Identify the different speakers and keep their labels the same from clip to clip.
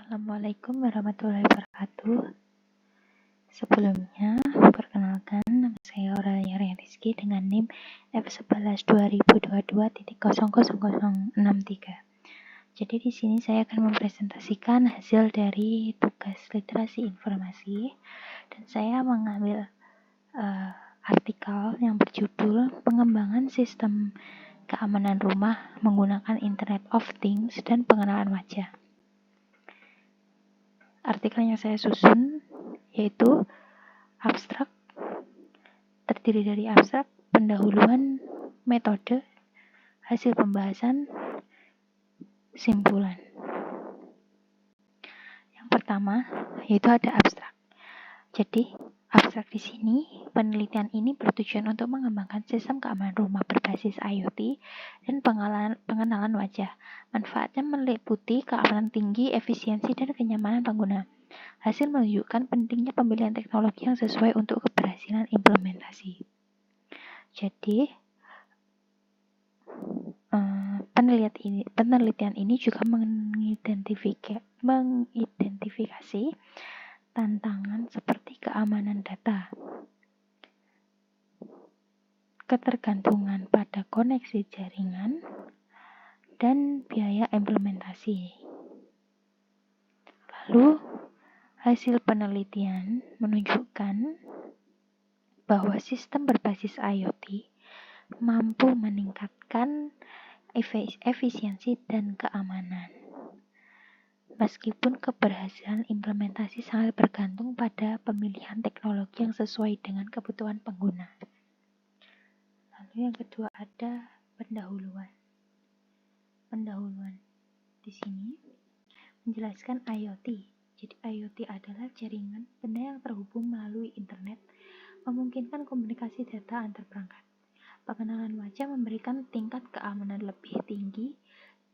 Speaker 1: Assalamualaikum warahmatullahi wabarakatuh. Sebelumnya, perkenalkan nama saya Aurelia Rizky dengan NIM F11 2022.00063. Jadi di sini saya akan mempresentasikan hasil dari tugas literasi informasi dan saya mengambil artikel yang berjudul Pengembangan Sistem Keamanan Rumah Menggunakan Internet of Things dan Pengenalan Wajah. Artikel yang saya susun yaitu abstrak, terdiri dari abstrak, pendahuluan, metode, hasil pembahasan, simpulan. Yang pertama yaitu ada abstrak. Jadi abstrak di sini, penelitian ini bertujuan untuk mengembangkan sistem keamanan rumah berbasis IoT dan pengenalan wajah. Manfaatnya meliputi keamanan tinggi, efisiensi, dan kenyamanan pengguna. Hasil menunjukkan pentingnya pemilihan teknologi yang sesuai untuk keberhasilan implementasi. Jadi, penelitian ini juga mengidentifikasi tantangan seperti keamanan data, ketergantungan pada koneksi jaringan, dan biaya implementasi. Lalu, hasil penelitian menunjukkan bahwa sistem berbasis IoT mampu meningkatkan efisiensi dan keamanan. Meskipun keberhasilan implementasi sangat bergantung pada pemilihan teknologi yang sesuai dengan kebutuhan pengguna. Lalu yang kedua ada pendahuluan. Pendahuluan di sini menjelaskan IoT. Jadi IoT adalah jaringan benda yang terhubung melalui internet, memungkinkan komunikasi data antar perangkat. Pengenalan wajah memberikan tingkat keamanan lebih tinggi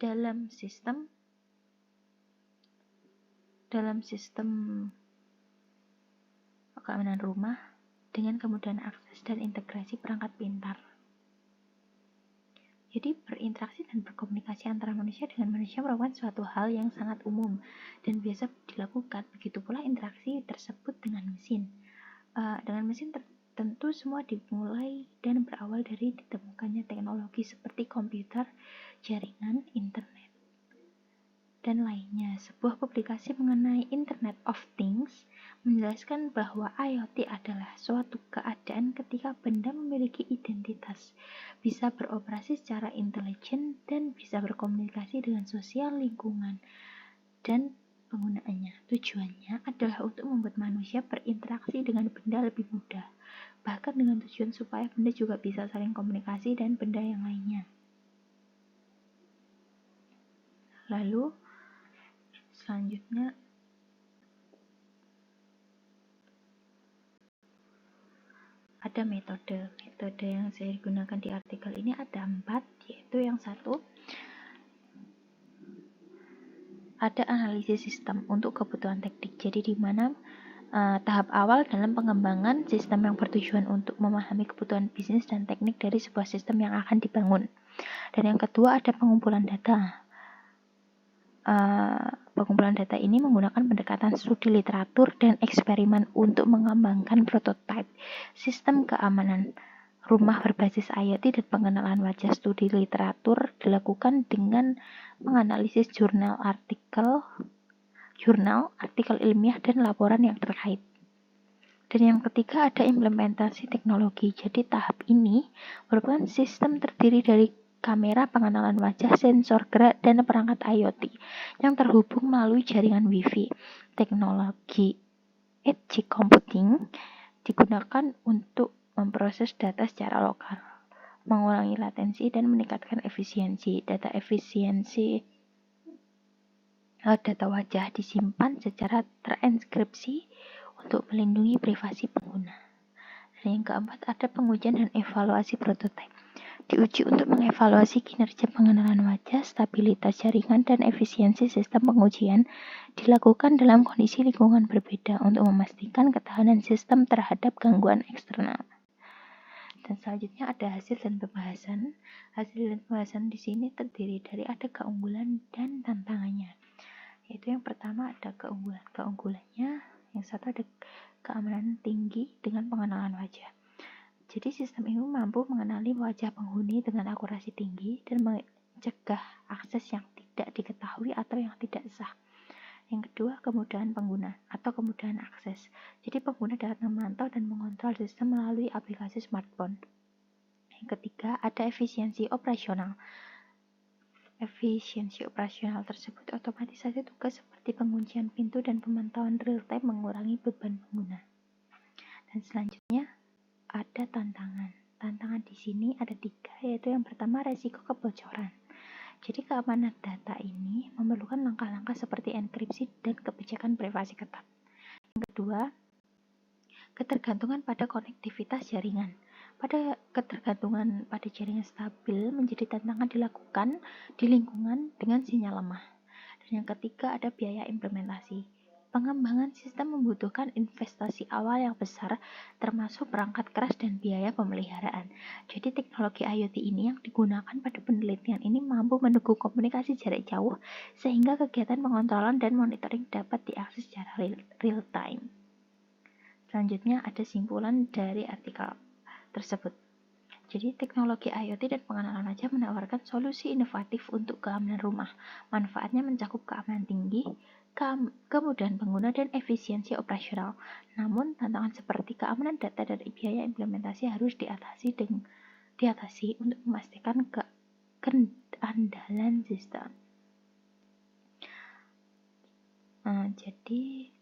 Speaker 1: dalam sistem keamanan rumah dengan kemudahan akses dan integrasi perangkat pintar. Jadi berinteraksi dan berkomunikasi antara manusia dengan manusia merupakan suatu hal yang sangat umum dan biasa dilakukan. Begitu pula interaksi tersebut dengan mesin. Dengan mesin tentu semua dimulai dan berawal dari ditemukannya teknologi seperti komputer, jaringan, internet, dan lainnya. Sebuah publikasi mengenai Internet of Things menjelaskan bahwa IoT adalah suatu keadaan ketika benda memiliki identitas, bisa beroperasi secara intelijen, dan bisa berkomunikasi dengan sosial lingkungan dan penggunaannya. Tujuannya adalah untuk membuat manusia berinteraksi dengan benda lebih mudah, bahkan dengan tujuan supaya benda juga bisa saling komunikasi dengan benda yang lainnya. Lalu selanjutnya ada metode yang saya gunakan di artikel ini ada 4, yaitu yang satu ada analisis sistem untuk kebutuhan teknik. Jadi di mana tahap awal dalam pengembangan sistem yang bertujuan untuk memahami kebutuhan bisnis dan teknik dari sebuah sistem yang akan dibangun. Dan yang kedua ada pengumpulan data. Pengumpulan data ini menggunakan pendekatan studi literatur dan eksperimen untuk mengembangkan prototipe sistem keamanan rumah berbasis IoT dan pengenalan wajah. Studi literatur dilakukan dengan menganalisis jurnal, artikel ilmiah, dan laporan yang terkait. Dan yang ketiga ada implementasi teknologi. Jadi tahap ini merupakan sistem terdiri dari kamera pengenalan wajah, sensor gerak, dan perangkat IoT yang terhubung melalui jaringan Wi-Fi. Teknologi edge computing digunakan untuk memproses data secara lokal, mengurangi latensi, dan meningkatkan efisiensi. Data wajah disimpan secara terenkripsi untuk melindungi privasi pengguna. Dan yang keempat ada pengujian dan evaluasi prototipe. Diuji untuk mengevaluasi kinerja pengenalan wajah, stabilitas jaringan, dan efisiensi sistem. Pengujian dilakukan dalam kondisi lingkungan berbeda untuk memastikan ketahanan sistem terhadap gangguan eksternal. Dan selanjutnya ada hasil dan pembahasan. Hasil dan pembahasan di sini terdiri dari ada keunggulan dan tantangannya. yaitu yang pertama ada keunggulannya, yang satu ada keamanan tinggi dengan pengenalan wajah. Jadi sistem ini mampu mengenali wajah penghuni dengan akurasi tinggi dan mencegah akses yang tidak diketahui atau yang tidak sah. Yang kedua, kemudahan pengguna atau kemudahan akses. Jadi pengguna dapat memantau dan mengontrol sistem melalui aplikasi smartphone. Yang ketiga, ada efisiensi operasional. Efisiensi operasional tersebut otomatisasi tugas seperti penguncian pintu dan pemantauan real-time mengurangi beban pengguna. Dan selanjutnya, ada tantangan. Tantangan di sini ada 3, yaitu yang pertama resiko kebocoran. Jadi keamanan data ini memerlukan langkah-langkah seperti enkripsi dan kebijakan privasi ketat. Yang kedua, ketergantungan pada konektivitas jaringan. Pada ketergantungan pada jaringan stabil menjadi tantangan dilakukan di lingkungan dengan sinyal lemah. Dan yang ketiga ada biaya implementasi. Pengembangan sistem membutuhkan investasi awal yang besar, termasuk perangkat keras dan biaya pemeliharaan. Jadi teknologi IoT ini yang digunakan pada penelitian ini mampu mendukung komunikasi jarak jauh, sehingga kegiatan pengontrolan dan monitoring dapat diakses secara real time. Selanjutnya ada simpulan dari artikel tersebut. Jadi teknologi IoT dan pengenalan wajah menawarkan solusi inovatif untuk keamanan rumah. Manfaatnya mencakup keamanan tinggi, kemudahan pengguna, dan efisiensi operasional. Namun, tantangan seperti keamanan data dan biaya implementasi harus diatasi untuk memastikan keandalan sistem. Jadi,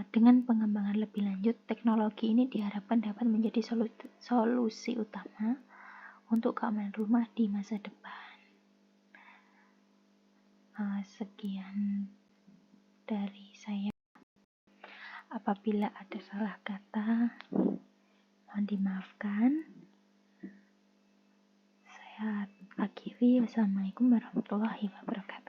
Speaker 1: dengan pengembangan lebih lanjut, teknologi ini diharapkan dapat menjadi solusi utama untuk keamanan rumah di masa depan. Sekian dari saya. Apabila ada salah kata, mohon dimaafkan. Saya akhiri. Wassalamualaikum warahmatullahi wabarakatuh.